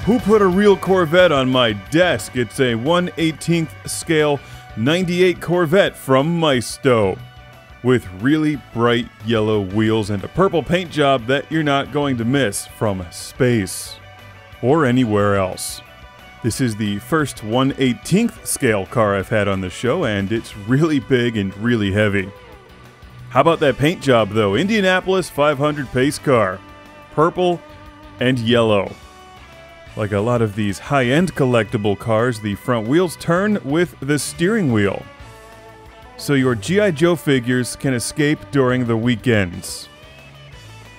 Who put a real Corvette on my desk? It's a 1/18th scale 98 Corvette from Maisto, with really bright yellow wheels and a purple paint job that you're not going to miss from space or anywhere else. This is the first 1/18th scale car I've had on the show, and it's really big and really heavy. How about that paint job though? Indianapolis 500 pace car. Purple and yellow. Like a lot of these high-end collectible cars, the front wheels turn with the steering wheel, so your G.I. Joe figures can escape during the weekends.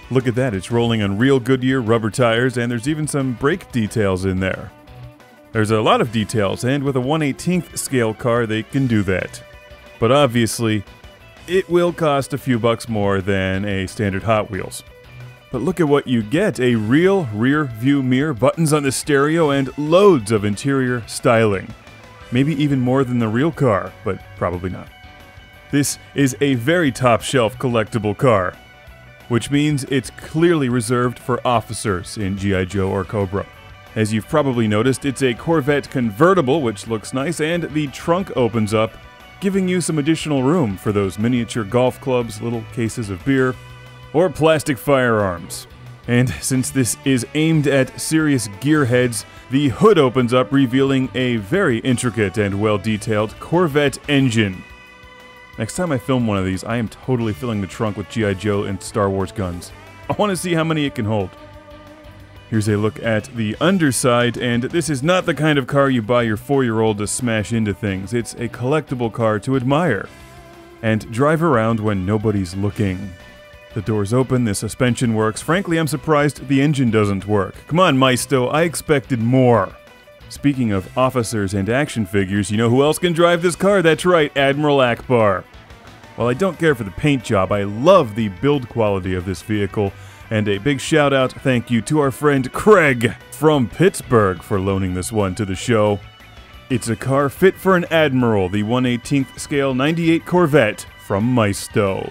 Look at that, it's rolling on real Goodyear rubber tires, and there's even some brake details in there. There's a lot of details, and with a 1/18th scale car they can do that. But obviously, it will cost a few bucks more than a standard Hot Wheels. But look at what you get, a real rear view mirror, buttons on the stereo, and loads of interior styling. Maybe even more than the real car, but probably not. This is a very top shelf collectible car, which means it's clearly reserved for officers in G.I. Joe or Cobra. As you've probably noticed, it's a Corvette Convertible, which looks nice, and the trunk opens up, giving you some additional room for those miniature golf clubs, little cases of beer, or plastic firearms. And since this is aimed at serious gearheads, the hood opens up, revealing a very intricate and well-detailed Corvette engine. Next time I film one of these, I am totally filling the trunk with G.I. Joe and Star Wars guns. I want to see how many it can hold. Here's a look at the underside, and this is not the kind of car you buy your 4-year-old to smash into things. It's a collectible car to admire and drive around when nobody's looking. The doors open, the suspension works. Frankly, I'm surprised the engine doesn't work. Come on, Maisto, I expected more. Speaking of officers and action figures, you know who else can drive this car? That's right, Admiral Akbar. While I don't care for the paint job, I love the build quality of this vehicle, and a big shout out thank you to our friend Craig from Pittsburgh for loaning this one to the show. It's a car fit for an admiral, the 1/18th scale 98 Corvette from Maisto.